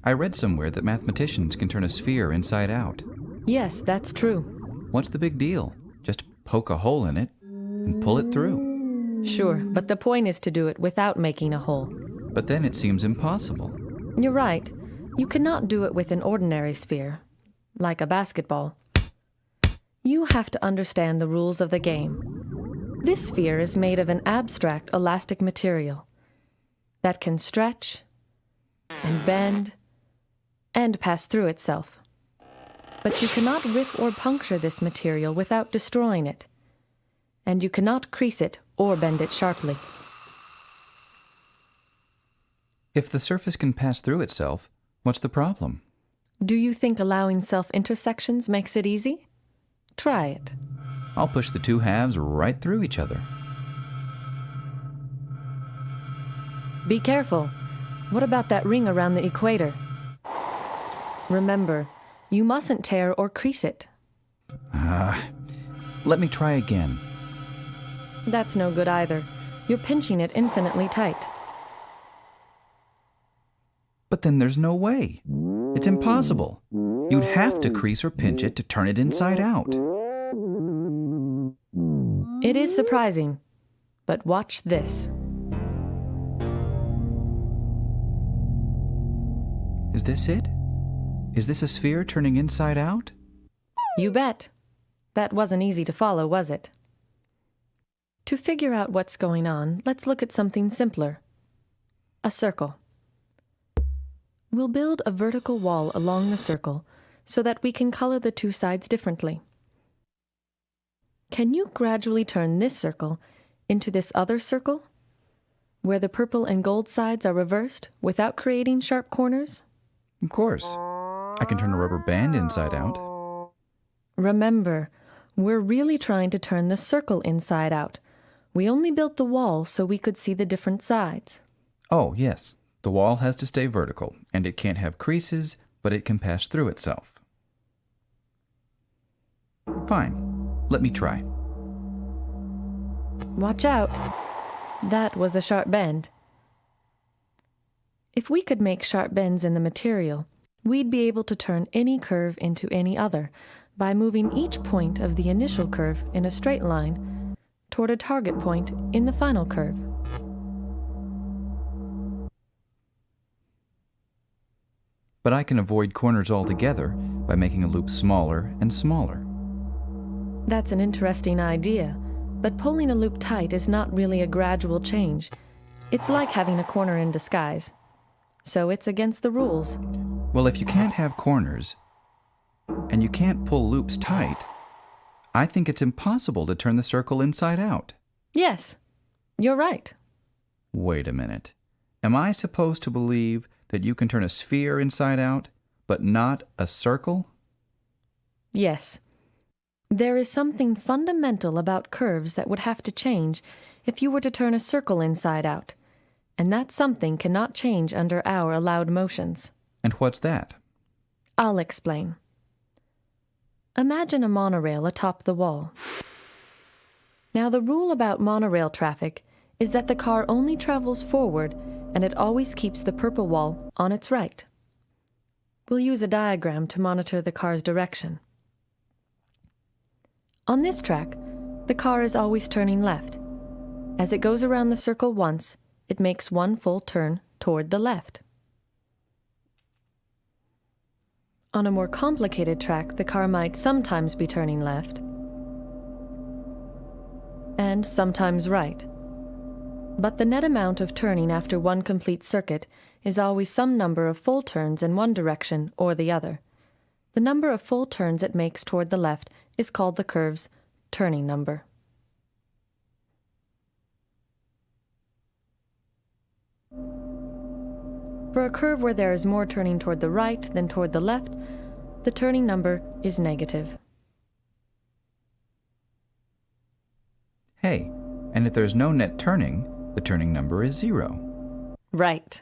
I read somewhere that mathematicians can turn a sphere inside out. Yes, that's true. What's the big deal? Just poke a hole in it and pull it through. Sure, but the point is to do it without making a hole. But then it seems impossible. You're right. You cannot do it with an ordinary sphere, like a basketball. You have to understand the rules of the game. This sphere is made of an abstract elastic material that can stretch and bend and pass through itself. But you cannot rip or puncture this material without destroying it, and you cannot crease it or bend it sharply. If the surface can pass through itself, what's the problem? Do you think allowing self-intersections makes it easy? Try it. I'll push the two halves right through each other. Be careful. What about that ring around the equator? Remember, you mustn't tear or crease it. Let me try again. That's no good either. You're pinching it infinitely tight. But then there's no way. It's impossible. You'd have to crease or pinch it to turn it inside out. It is surprising, but watch this. Is this it? Is this a sphere turning inside out? You bet. That wasn't easy to follow, was it? To figure out what's going on, let's look at something simpler. A circle. We'll build a vertical wall along the circle so that we can color the two sides differently. Can you gradually turn this circle into this other circle, where the purple and gold sides are reversed without creating sharp corners? Of course. I can turn a rubber band inside out. Remember, we're really trying to turn the circle inside out. We only built the wall so we could see the different sides. Oh, yes. The wall has to stay vertical, and it can't have creases, but it can pass through itself. Fine. Let me try. Watch out. That was a sharp bend. If we could make sharp bends in the material, we'd be able to turn any curve into any other by moving each point of the initial curve in a straight line toward a target point in the final curve. But I can avoid corners altogether by making a loop smaller and smaller. That's an interesting idea, but pulling a loop tight is not really a gradual change. It's like having a corner in disguise. So it's against the rules. Well, if you can't have corners, and you can't pull loops tight, I think it's impossible to turn the circle inside out. Yes, you're right. Wait a minute. Am I supposed to believe that you can turn a sphere inside out, but not a circle? Yes. There is something fundamental about curves that would have to change if you were to turn a circle inside out, and that something cannot change under our allowed motions. And what's that? I'll explain. Imagine a monorail atop the wall. Now, the rule about monorail traffic is that the car only travels forward and it always keeps the purple wall on its right. We'll use a diagram to monitor the car's direction. On this track, the car is always turning left. As it goes around the circle once, it makes one full turn toward the left. On a more complicated track, the car might sometimes be turning left and sometimes right. But the net amount of turning after one complete circuit is always some number of full turns in one direction or the other. The number of full turns it makes toward the left is called the curve's turning number. For a curve where there is more turning toward the right than toward the left, the turning number is negative. Hey, and if there's no net turning, the turning number is 0. Right.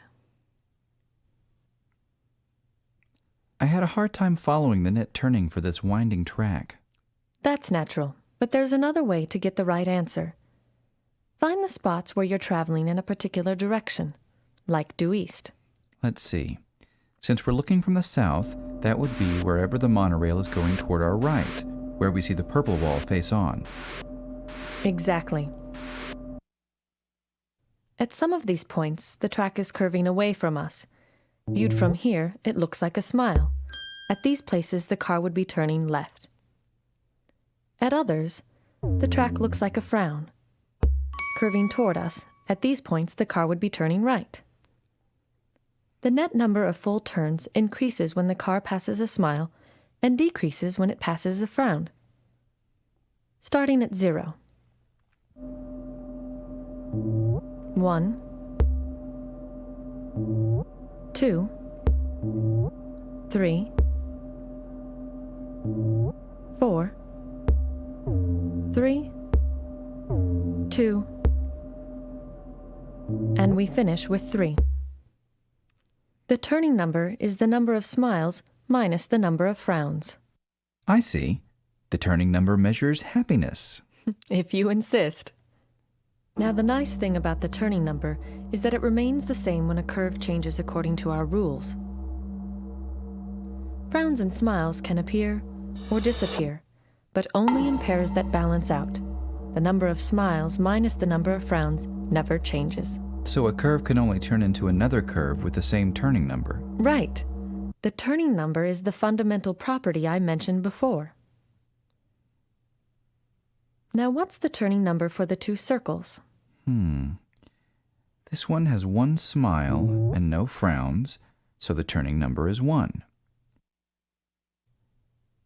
I had a hard time following the net turning for this winding track. That's natural, but there's another way to get the right answer. Find the spots where you're traveling in a particular direction, like due east. Let's see. Since we're looking from the south, that would be wherever the monorail is going toward our right, where we see the purple wall face on. Exactly. At some of these points, the track is curving away from us. Viewed from here, it looks like a smile. At these places, the car would be turning left. At others, the track looks like a frown. Curving toward us, at these points, the car would be turning right. The net number of full turns increases when the car passes a smile and decreases when it passes a frown. Starting at 0. 1, 2, 3, 4, 3, 2, and we finish with 3. The turning number is the number of smiles minus the number of frowns. I see. The turning number measures happiness. If you insist. Now, the nice thing about the turning number is that it remains the same when a curve changes according to our rules. Frowns and smiles can appear or disappear, but only in pairs that balance out. The number of smiles minus the number of frowns never changes. So a curve can only turn into another curve with the same turning number. Right. The turning number is the fundamental property I mentioned before. Now, what's the turning number for the two circles? This one has one smile and no frowns, so the turning number is 1.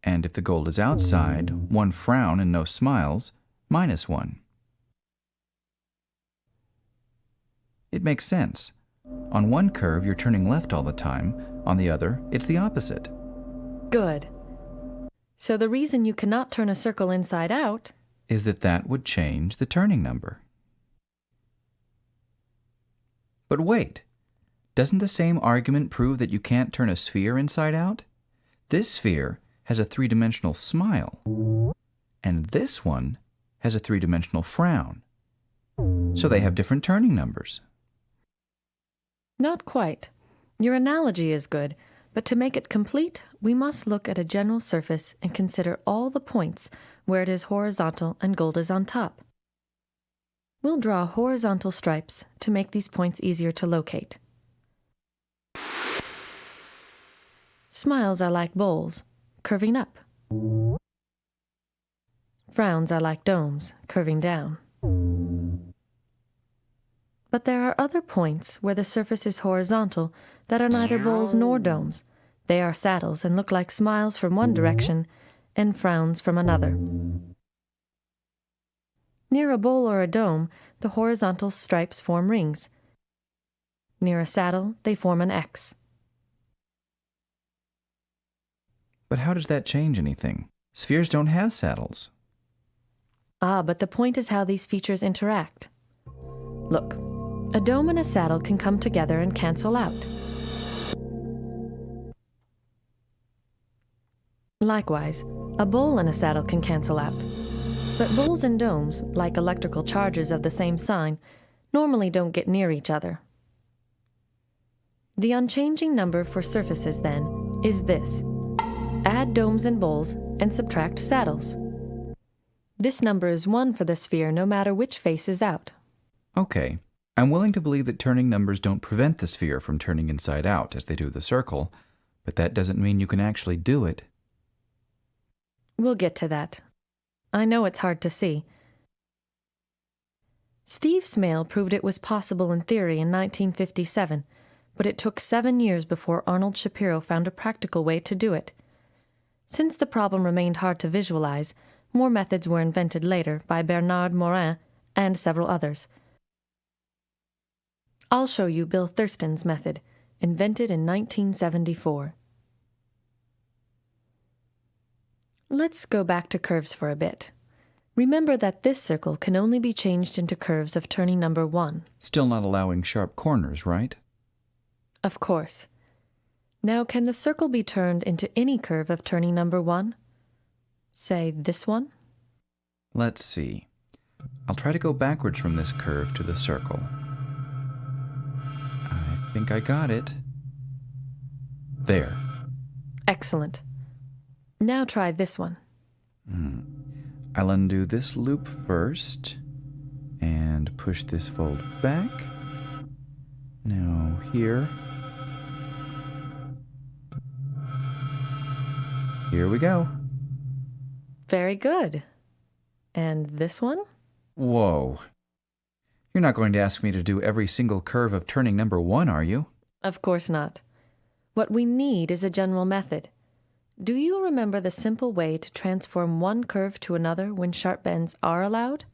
And if the gold is outside, one frown and no smiles, -1. It makes sense. On one curve, you're turning left all the time. On the other, it's the opposite. Good. So the reason you cannot turn a circle inside out Is that would change the turning number. But wait, doesn't the same argument prove that you can't turn a sphere inside out? This sphere has a 3-dimensional smile, and this one has a 3-dimensional frown. So they have different turning numbers. Not quite. Your analogy is good, but to make it complete, we must look at a general surface and consider all the points where it is horizontal and gold is on top. We'll draw horizontal stripes to make these points easier to locate. Smiles are like bowls, curving up. Frowns are like domes, curving down. But there are other points where the surface is horizontal that are neither bowls nor domes. They are saddles and look like smiles from one direction and frowns from another. Near a bowl or a dome, the horizontal stripes form rings. Near a saddle, they form an X. But how does that change anything? Spheres don't have saddles. But the point is how these features interact. Look, a dome and a saddle can come together and cancel out. Likewise, a bowl and a saddle can cancel out. But bowls and domes, like electrical charges of the same sign, normally don't get near each other. The unchanging number for surfaces, then, is this. Add domes and bowls and subtract saddles. This number is 1 for the sphere no matter which face is out. Okay, I'm willing to believe that turning numbers don't prevent the sphere from turning inside out as they do the circle, but that doesn't mean you can actually do it. We'll get to that. I know it's hard to see. Steve Smale proved it was possible in theory in 1957, but it took 7 years before Arnold Shapiro found a practical way to do it. Since the problem remained hard to visualize, more methods were invented later by Bernard Morin and several others. I'll show you Bill Thurston's method, invented in 1974. Let's go back to curves for a bit. Remember that this circle can only be changed into curves of turning number 1. Still not allowing sharp corners, right? Of course. Now, can the circle be turned into any curve of turning number 1? Say this one? Let's see. I'll try to go backwards from this curve to the circle. I think I got it. There. Excellent. Now try this one. I'll undo this loop first and push this fold back. Now here. Here we go. Very good. And this one? Whoa. You're not going to ask me to do every single curve of turning number 1, are you? Of course not. What we need is a general method. Do you remember the simple way to transform one curve to another when sharp bends are allowed?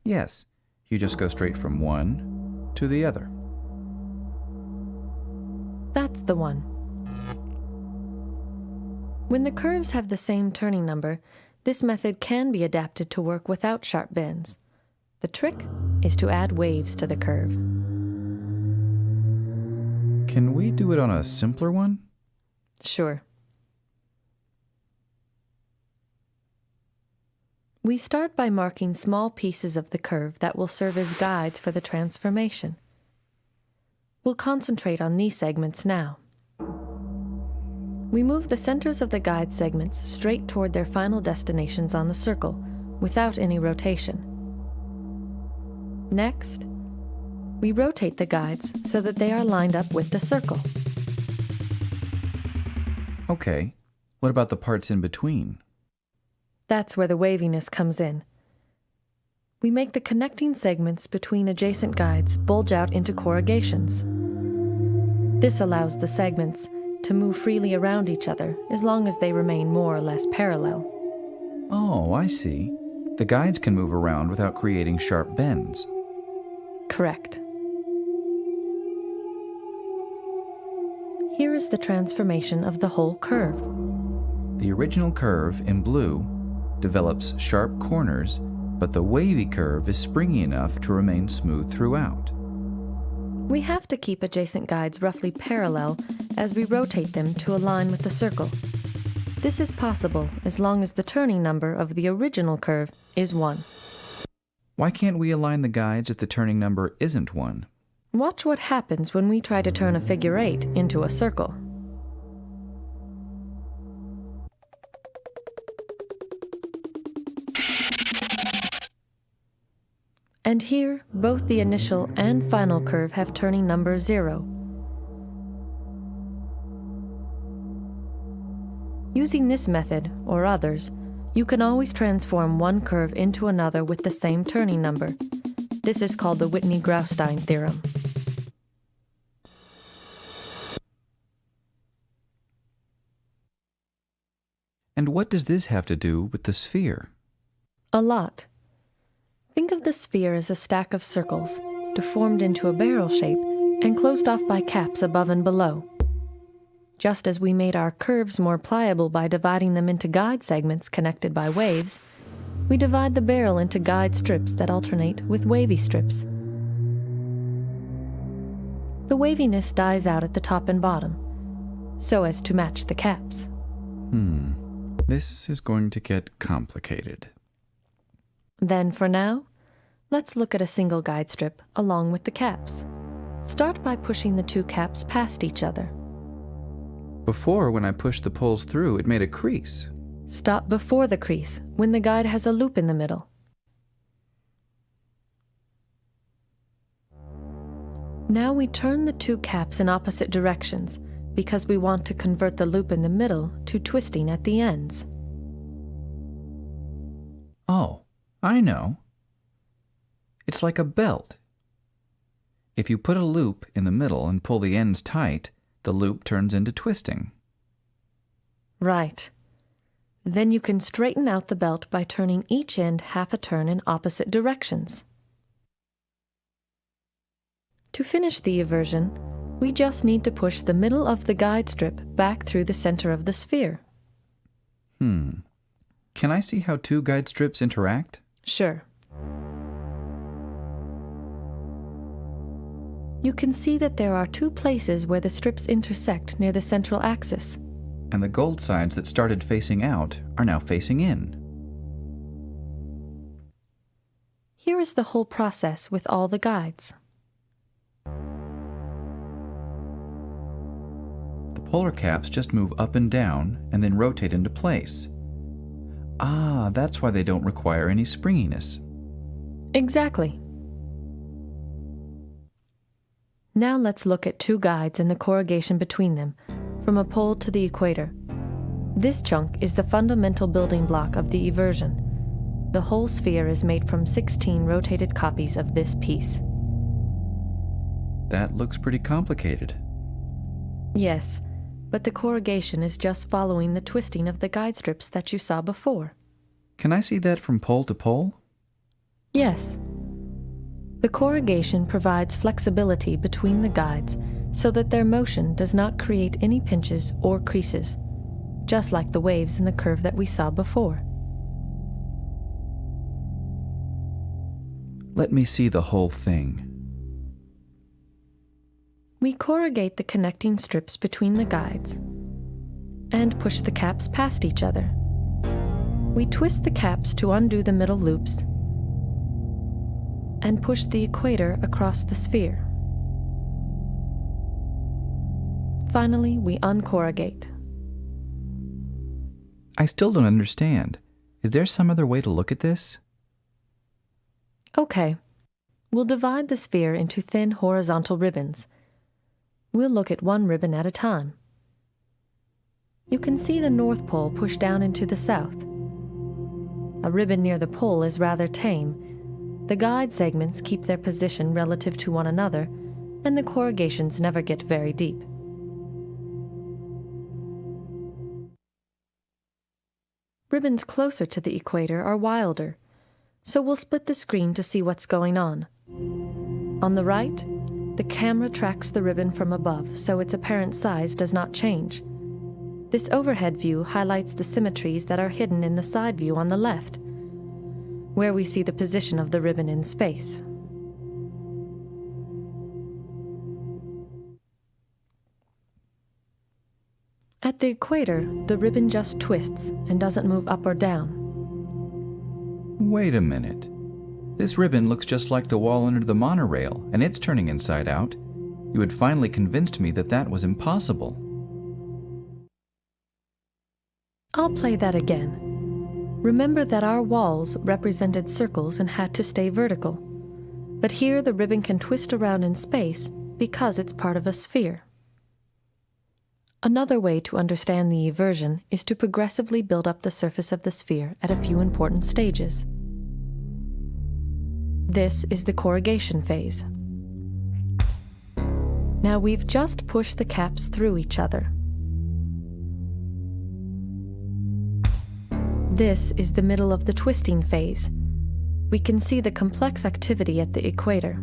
Yes. You just go straight from one to the other. That's the one. When the curves have the same turning number, this method can be adapted to work without sharp bends. The trick is to add waves to the curve. Can we do it on a simpler one? Sure. We start by marking small pieces of the curve that will serve as guides for the transformation. We'll concentrate on these segments now. We move the centers of the guide segments straight toward their final destinations on the circle, without any rotation. Next, we rotate the guides so that they are lined up with the circle. Okay. What about the parts in between? That's where the waviness comes in. We make the connecting segments between adjacent guides bulge out into corrugations. This allows the segments to move freely around each other as long as they remain more or less parallel. Oh, I see. The guides can move around without creating sharp bends. Correct. Here is the transformation of the whole curve. The original curve in blue develops sharp corners, but the wavy curve is springy enough to remain smooth throughout. We have to keep adjacent guides roughly parallel as we rotate them to align with the circle. This is possible as long as the turning number of the original curve is 1. Why can't we align the guides if the turning number isn't 1? Watch what happens when we try to turn a figure 8 into a circle. And here, both the initial and final curve have turning number 0. Using this method, or others, you can always transform one curve into another with the same turning number. This is called the Whitney-Graustein theorem. And what does this have to do with the sphere? A lot. Think of the sphere as a stack of circles, deformed into a barrel shape and closed off by caps above and below. Just as we made our curves more pliable by dividing them into guide segments connected by waves, we divide the barrel into guide strips that alternate with wavy strips. The waviness dies out at the top and bottom, so as to match the caps. This is going to get complicated. Then, for now, let's look at a single guide strip along with the caps. Start by pushing the two caps past each other. Before, when I pushed the poles through, it made a crease. Stop before the crease, when the guide has a loop in the middle. Now we turn the two caps in opposite directions, because we want to convert the loop in the middle to twisting at the ends. Oh, I know. It's like a belt. If you put a loop in the middle and pull the ends tight, the loop turns into twisting. Right. Then you can straighten out the belt by turning each end half a turn in opposite directions. To finish the eversion, we just need to push the middle of the guide strip back through the center of the sphere. Can I see how two guide strips interact? Sure. You can see that there are two places where the strips intersect near the central axis. And the gold sides that started facing out are now facing in. Here is the whole process with all the guides. The polar caps just move up and down and then rotate into place. Ah, that's why they don't require any springiness. Exactly. Now let's look at two guides and the corrugation between them, from a pole to the equator. This chunk is the fundamental building block of the eversion. The whole sphere is made from 16 rotated copies of this piece. That looks pretty complicated. Yes, but the corrugation is just following the twisting of the guide strips that you saw before. Can I see that from pole to pole? Yes. The corrugation provides flexibility between the guides so that their motion does not create any pinches or creases, just like the waves in the curve that we saw before. Let me see the whole thing. We corrugate the connecting strips between the guides and push the caps past each other. We twist the caps to undo the middle loops and push the equator across the sphere. Finally, we uncorrugate. I still don't understand. Is there some other way to look at this? Okay, we'll divide the sphere into thin horizontal ribbons. We'll look at one ribbon at a time. You can see the North Pole push down into the south. A ribbon near the pole is rather tame. The guide segments keep their position relative to one another, and the corrugations never get very deep. Ribbons closer to the equator are wilder, so we'll split the screen to see what's going on. On the right, the camera tracks the ribbon from above, so its apparent size does not change. This overhead view highlights the symmetries that are hidden in the side view on the left, where we see the position of the ribbon in space. At the equator, the ribbon just twists and doesn't move up or down. Wait a minute. This ribbon looks just like the wall under the monorail, and it's turning inside out. You had finally convinced me that that was impossible. I'll play that again. Remember that our walls represented circles and had to stay vertical. But here the ribbon can twist around in space because it's part of a sphere. Another way to understand the eversion is to progressively build up the surface of the sphere at a few important stages. This is the corrugation phase. Now we've just pushed the caps through each other. This is the middle of the twisting phase. We can see the complex activity at the equator.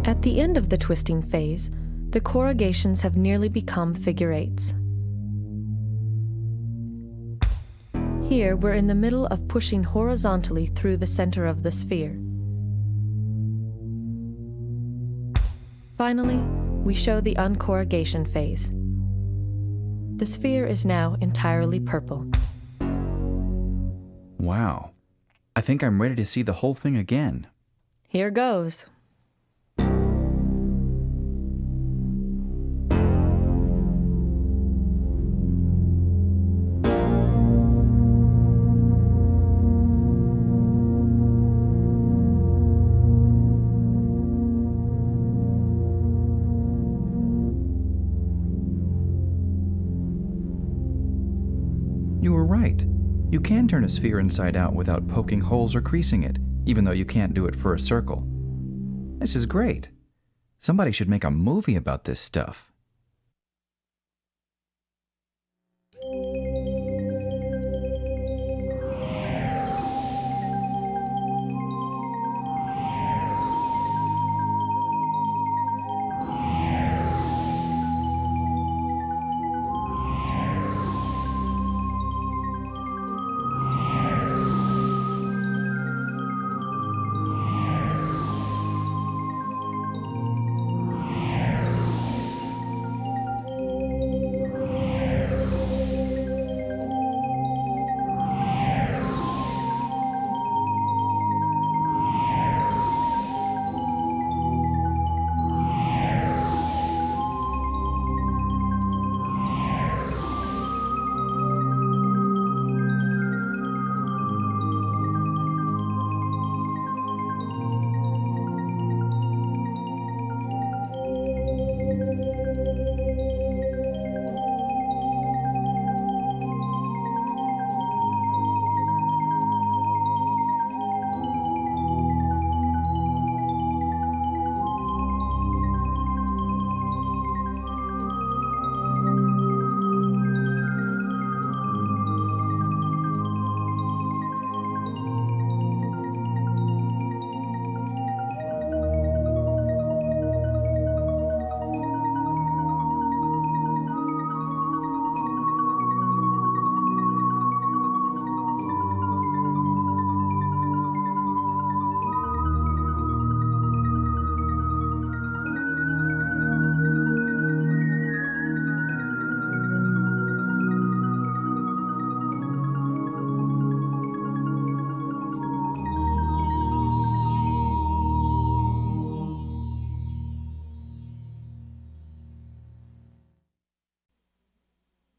At the end of the twisting phase, the corrugations have nearly become figure eights. Here, we're in the middle of pushing horizontally through the center of the sphere. Finally, we show the uncorrugation phase. The sphere is now entirely purple. Wow. I think I'm ready to see the whole thing again. Here goes. You were right. You can turn a sphere inside out without poking holes or creasing it, even though you can't do it for a circle. This is great. Somebody should make a movie about this stuff.